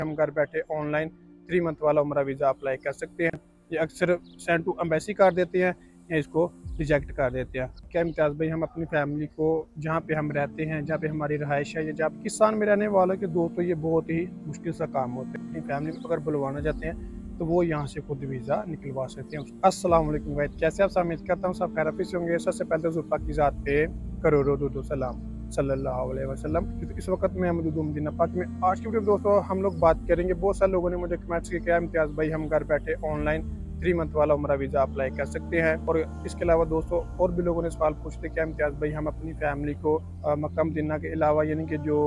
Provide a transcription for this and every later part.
हम घर बैठे ऑनलाइन 3 मंथ वाला उम्रा वीज़ा अप्लाई कर सकते हैं। ये अक्सर सेंड टू एम्बेसी कर देते हैं या इसको रिजेक्ट कर देते हैं। क्या इम्तियाज़ भाई, हम अपनी फैमिली को जहाँ पे हम रहते हैं, जहाँ पे हमारी रहाइश है या जहाँ पाकिस्तान में रहने वालों के दोस्तों, ये बहुत ही मुश्किल सा काम होता है। अपनी फैमिली को अगर बुलवाना चाहते हैं तो वो यहाँ से खुद वीज़ा निकलवा सकते हैं। अस्सलाम वालेकुम भाई, कैसे आप? उम्मीद करता हूँ सब खैरियत से होंगे। सबसे पहले तो ज़ुल्फ़ा की ज़ात पे करोड़ों दुरूद सलाम सल्लल्लाहु अलैहि वसल्लम। इस वक्त मैं मौजूद मदीना पाक में। आज की वीडियो दोस्तों हम लोग बात करेंगे, बहुत सारे लोगों ने मुझे कमेंट्स किया, क्या इम्तियाज़ भाई हम घर बैठे ऑनलाइन 3 मंथ वाला उम्रा वीज़ा अप्लाई कर सकते हैं। और इसके अलावा दोस्तों और भी लोगों ने सवाल पूछते, क्या इम्तियाज़ भाई हम अपनी फैमिली को मक्का मदीना के अलावा, यानी कि जो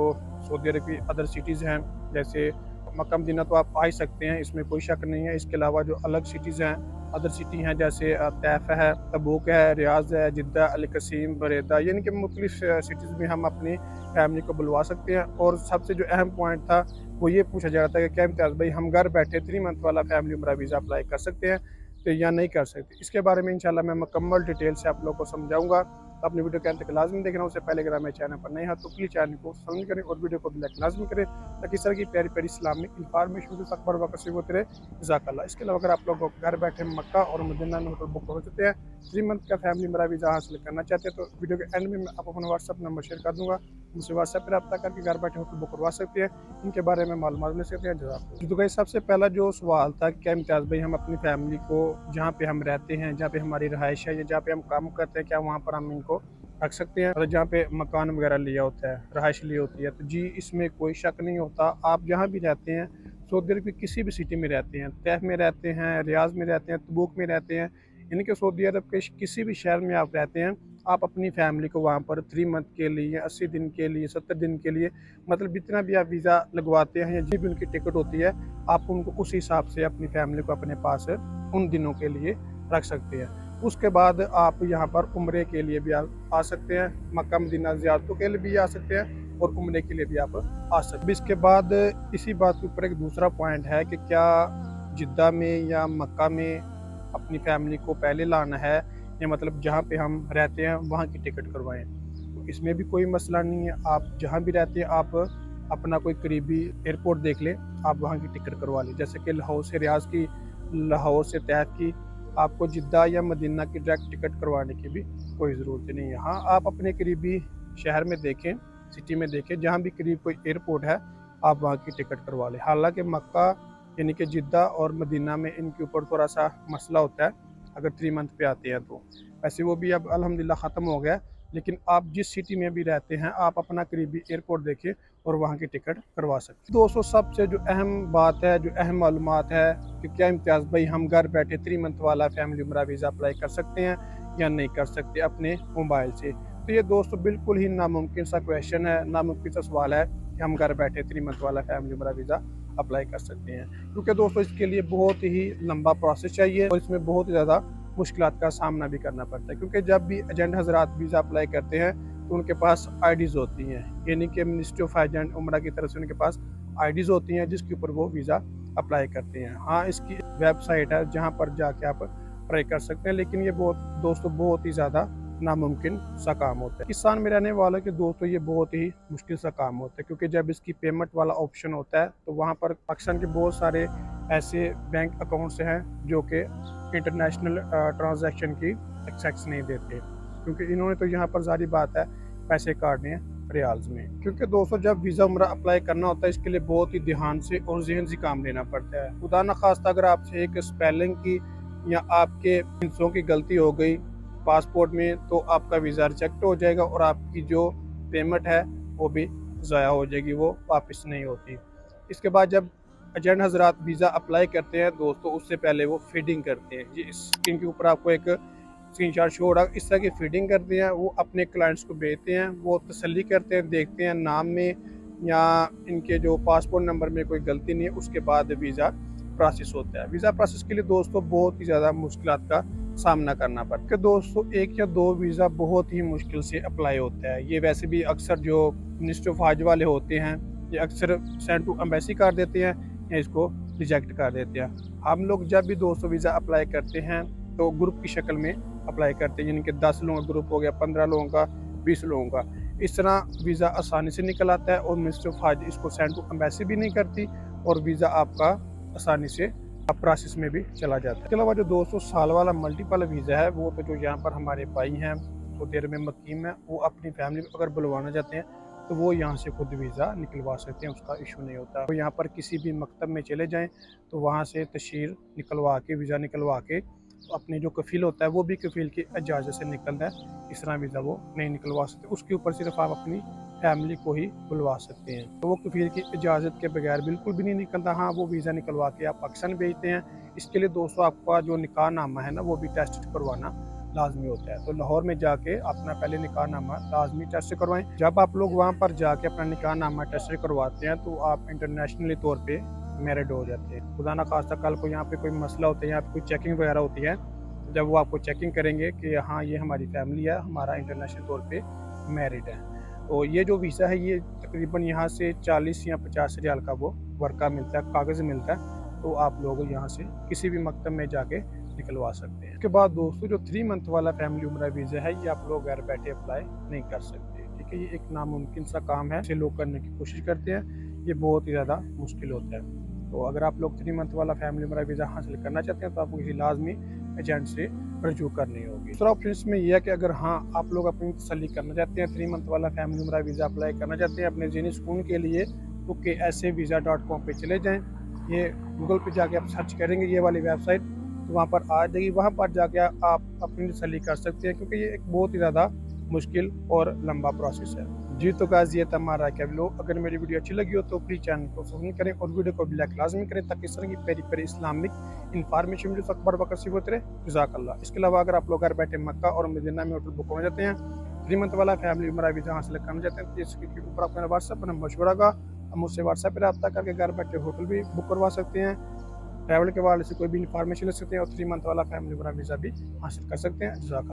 सऊदी अरब की अदर सिटीज़ हैं, जैसे मक्का मदीना तो आप आ ही सकते हैं, इसमें कोई शक नहीं है। इसके अलावा जो अलग सिटीज़ हैं, अदर सिटी हैं, जैसे तैफ है, तबूक है, रियाज है, जिद्दा, अल कसीम, बरेदा, यानी कि मुख्तलिफ सिटीज़ में हम अपनी फैमिली को बुलवा सकते हैं। और सबसे जो अहम पॉइंट था वो ये पूछा जा रहा था कि क्या इम्तियाज़ भाई हम घर बैठे 3 मंथ वाला फैमिली उम्रा वीज़ा अप्लाई कर सकते हैं तो या नहीं कर सकते। इसके बारे में इंशाल्लाह मैं मुकम्मल डिटेल से आप लोगों को समझाऊंगा। तो अपनी वीडियो के अंत तक लाजमी देखना। उससे पहले अगर हमारे चैनल पर नए हैं तो प्लीज़ चैनल को सब्सक्राइब करें और वीडियो को भी लाइक लाजमी करें, ताकि इस तरह की प्यारी प्यारी इस्लामिक इंफॉर्मेशन को अकबर वक़्त होते रहे। जज़ाकल्लाह। इसके अलावा अगर आप लोग घर बैठे मक्का और मदीना में होटल बुक कर सकते हैं, 3 मंथ का फैमिली मेरा वीज़ा हासिल करना चाहते हैं, तो वीडियो के एंड में मैं आपको अपना व्हाट्सअप नंबर शेयर कर दूँगा। मुझसे व्हाट्सएप पर रब्ता करके घर बैठे होटल बुक करवा सकते हैं, इनके बारे में मालूमात ले सकते हैं। जज़ाकल्लाह। तो गाइस, सबसे पहला जो सवाल था, क्या इम्तियाज़ भाई हम अपनी फैमिली को जहाँ पे हम रहते हैं, जहाँ पे हमारी रहाइश है या जहाँ पे हम काम करते हैं, क्या वहाँ पर हम इनको रख सकते हैं? और जहाँ पे मकान वगैरह लिया होता है, रहाइश ली होती है, तो जी इसमें कोई शक नहीं होता। आप जहाँ भी रहते हैं, सऊदी अरब की किसी भी सिटी में रहते हैं, तैफ में रहते हैं, रियाज में रहते हैं, तबूक में रहते हैं, यानी कि सऊदी अरब के किसी भी शहर में आप रहते हैं, आप अपनी फैमिली को वहाँ पर 3 मंथ के लिए, 80 दिन के लिए, 70 दिन के लिए, मतलब जितना भी आप वीज़ा लगवाते हैं या जो भी उनकी टिकट होती है, आप उनको उस हिसाब से अपनी फैमिली को अपने पास उन दिनों के लिए रख सकते हैं। उसके बाद आप यहाँ पर उम्रे के लिए भी आ सकते हैं, मक्का मदीना ज़ियारतों के लिए भी आ सकते हैं और उम्रे के लिए भी आप आ सकते हैं। इसके बाद इसी बात के ऊपर एक दूसरा पॉइंट है कि क्या जिद्दा में या मक्का में अपनी फैमिली को पहले लाना है, या मतलब जहाँ पे हम रहते हैं वहाँ की टिकट करवाएं। तो इसमें भी कोई मसला नहीं है, आप जहाँ भी रहते हैं आप अपना कोई करीबी एयरपोर्ट देख लें, आप वहाँ की टिकट करवा लें। जैसे कि लाहौर से रियाज की, लाहौर से तैफ की, आपको जिद्दा या मदीना की डायरेक्ट टिकट करवाने की भी कोई ज़रूरत नहीं है। हाँ, आप अपने करीबी शहर में देखें, सिटी में देखें, जहाँ भी करीब कोई एयरपोर्ट है आप वहाँ की टिकट करवा लें। हालांकि मक्का यानी कि जिद्दा और मदीना में इनके ऊपर थोड़ा सा मसला होता है अगर 3 मंथ पे आते हैं तो। वैसे वो भी अब अल्हम्दुलिल्लाह ख़त्म हो गया, लेकिन आप जिस सिटी में भी रहते हैं आप अपना करीबी एयरपोर्ट देखें और वहाँ की टिकट करवा सकते हैं। दोस्तों, सबसे जो अहम बात है, जो अहम मालूमात है कि क्या इम्तियाज़ भाई हम घर बैठे 3 मंथ वाला फैमिली उम्रा वीज़ा अप्लाई कर सकते हैं या नहीं कर सकते अपने मोबाइल से। तो ये दोस्तों बिल्कुल ही नामुमकिन सा क्वेश्चन है, नामुमकिन सा सवाल है कि हम घर बैठे 3 मंथ वाला फैमिली उम्रा वीज़ा अप्लाई कर सकते हैं, क्योंकि दोस्तों इसके लिए बहुत ही लंबा प्रोसेस चाहिए और इसमें बहुत ही ज़्यादा मुश्किलात का सामना भी करना पड़ता है। क्योंकि जब भी एजेंट हजरात वीज़ा अप्लाई करते हैं तो उनके पास आईडीज़ होती हैं, यानी कि मिनिस्ट्री ऑफ हज एंड उम्रा की तरफ से उनके पास आईडीज़ होती हैं जिसके ऊपर वो वीज़ा अप्लाई करते हैं। हाँ, इसकी वेबसाइट है जहाँ पर जाके आप ट्राई कर सकते हैं, लेकिन ये दोस्तों बहुत ही ज़्यादा नामुमकिन सा काम होता है। पाकिस्तान में रहने वालों के दोस्तों ये बहुत ही मुश्किल सा काम होता है, क्योंकि जब इसकी पेमेंट वाला ऑप्शन होता है तो वहाँ पर पाकिस्तान के बहुत सारे ऐसे बैंक अकाउंट्स हैं जो कि इंटरनेशनल ट्रांजैक्शन की एक्सेस नहीं देते, क्योंकि इन्होंने तो यहाँ पर जारी बात है पैसे काटने हैं रियाल्स में। क्योंकि दोस्तों जब वीज़ा उम्रा अप्लाई करना होता है इसके लिए बहुत ही ध्यान से और जहन से काम लेना पड़ता है। खुदा न खास्ता अगर आपसे एक स्पेलिंग की या आपके हिस्सों की गलती हो गई पासपोर्ट में तो आपका वीज़ा रिजेक्ट हो जाएगा और आपकी जो पेमेंट है वो भी ज़ाया हो जाएगी, वो वापस नहीं होती। इसके बाद जब एजेंट हजरात वीज़ा अप्लाई करते हैं दोस्तों, उससे पहले वो फीडिंग करते हैं। ये स्क्रीन के ऊपर आपको एक स्क्रीनशॉट शो हो रहा है, इस तरह की फीडिंग करते हैं, वो अपने क्लाइंट्स को भेजते हैं, वो तसल्ली करते हैं, देखते हैं नाम में या इनके जो पासपोर्ट नंबर में कोई गलती नहीं है, उसके बाद वीज़ा प्रोसेस होता है। वीज़ा प्रोसेस के लिए दोस्तों बहुत ही ज़्यादा मुश्किलात का सामना करना पड़ता है। दोस्तों 1 या 2 वीज़ा बहुत ही मुश्किल से अप्लाई होता है। ये वैसे भी अक्सर जो मिनिस्ट्री ऑफ हज वाले होते हैं ये अक्सर सेंड टू एम्बेसी कर देते हैं या इसको रिजेक्ट कर देते हैं। हम लोग जब भी दोस्तों वीज़ा अप्लाई करते हैं तो ग्रुप की शक्ल में अप्लाई करते हैं, यानी कि 10 लोगों का ग्रुप हो गया, 15 लोगों का, 20 लोगों का। इस तरह वीज़ा आसानी से निकल आता है और मिनिस्ट्री ऑफ हज इसको सेंड टू एम्बेसी भी नहीं करती और वीज़ा आपका आसानी से प्रोसेस में भी चला जाता है। इसके अलावा जो 200 साल वाला मल्टीपल वीज़ा है, वो तो जो यहाँ पर हमारे भाई हैं सऊदी अरब में मुकीम है, वो अपनी फैमिली को अगर बुलवाना चाहते हैं तो वो यहाँ से खुद वीज़ा निकलवा सकते हैं, उसका इशू नहीं होता। तो यहाँ पर किसी भी मकतब में चले जाएँ तो वहाँ से तशहीर निकलवा के, वीज़ा निकलवा के, तो अपने जो कफ़ील होता है वो भी कफ़ील की इजाज़त से निकलता है। इस तरह वीज़ा वो नहीं निकलवा सकते। उसके ऊपर सिर्फ आप अपनी फैमिली को ही बुलवा सकते हैं। तो वो कफ़ील की इजाज़त के बगैर बिल्कुल भी नहीं निकलता। हाँ, वो वीज़ा निकलवा के आप पाकिस्तान भेजते हैं। इसके लिए दोस्तों आपका जो निकाहनामा है ना, वो भी टेस्ट करवाना लाज़मी होता है। तो लाहौर में जाके अपना पहले निकाहनामा लाज़मी टेस्ट करवाएँ। जब आप लोग वहाँ पर जाके अपना निकाहनामा टेस्ट करवाते हैं तो आप इंटरनेशनली तौर पे मैरिड हो जाते हैं। खुदा ना खास्ता कल को यहाँ पे कोई मसला होता है, यहाँ पे कोई चेकिंग वगैरह होती है, जब वो आपको चेकिंग करेंगे कि हाँ, ये हमारी फैमिली है, हमारा इंटरनेशनल तौर पे मैरिड है। तो ये जो वीज़ा है ये तकरीबन यहाँ से 40 या 50 रियाल का वो वर्का मिलता है, कागज़ मिलता है। तो आप लोग यहाँ से किसी भी मकतब में जाके निकलवा सकते हैं। उसके बाद दोस्तों जो 3 मंथ वाला फैमिली उम्रा वीज़ा है, ये आप लोग घर बैठे अप्लाई नहीं कर सकते। ठीक है, ये एक नामुमकिन सा काम है, इसे लोग करने की कोशिश करते हैं, ये बहुत ही ज़्यादा मुश्किल होता है। तो अगर आप लोग 3 मंथ वाला फैमिली उम्रा वीज़ा हासिल करना चाहते हैं तो आपको किसी लाजमी एजेंट से रजू करनी होगी। दूसरा ऑप्शन इसमें यह है कि अगर हाँ, आप लोग अपनी तसल्ली करना चाहते हैं, 3 मंथ वाला फैमिली उम्रा वीज़ा अप्लाई करना चाहते हैं अपने ज़हनी सुकून के लिए, तो KSAVisa.com पे चले जाएँ। ये गूगल पे जाके आप सर्च करेंगे ये वाली वेबसाइट, तो वहाँ पर आ जाएगी। वहाँ पर जाके आप अपनी तसल्ली कर सकते हैं, क्योंकि ये एक बहुत ही ज़्यादा मुश्किल और लंबा प्रोसेस है। जी तो गाइस, ये था हमारा क्या व्लॉग। अगर मेरी वीडियो अच्छी लगी हो तो प्लीज़ चैनल को सब्सक्राइब करें और वीडियो को भी लाइक लाजमी करें, ताकि इस तरह की प्यारी इस्लामिक इन्फॉर्मेशन वीडियो अखबार बकसी होते रहे। जज़ाकल्लाह। इसके अलावा अगर आप लोग घर बैठे मक्का और मदीना में होटल बुक करना चाहते हैं, 3 मंथ वाला फैमिली उम्रा वीज़ा हासिल करना चाहते हैं, तो इसके ऊपर आपका मेरा व्हाट्सएप नंबर मशहूर होगा। हम मुझसे व्हाट्सएप पर रब्ता करके घर बैठे होटल भी बुक करवा सकते हैं, ट्रैवल के हवाले से कोई भी इन्फॉर्मेशन ले सकते हैं और 3 मंथ वाला फैमिली उम्रा वीज़ा भी हासिल कर सकते हैं। जज़ाकल्लाह।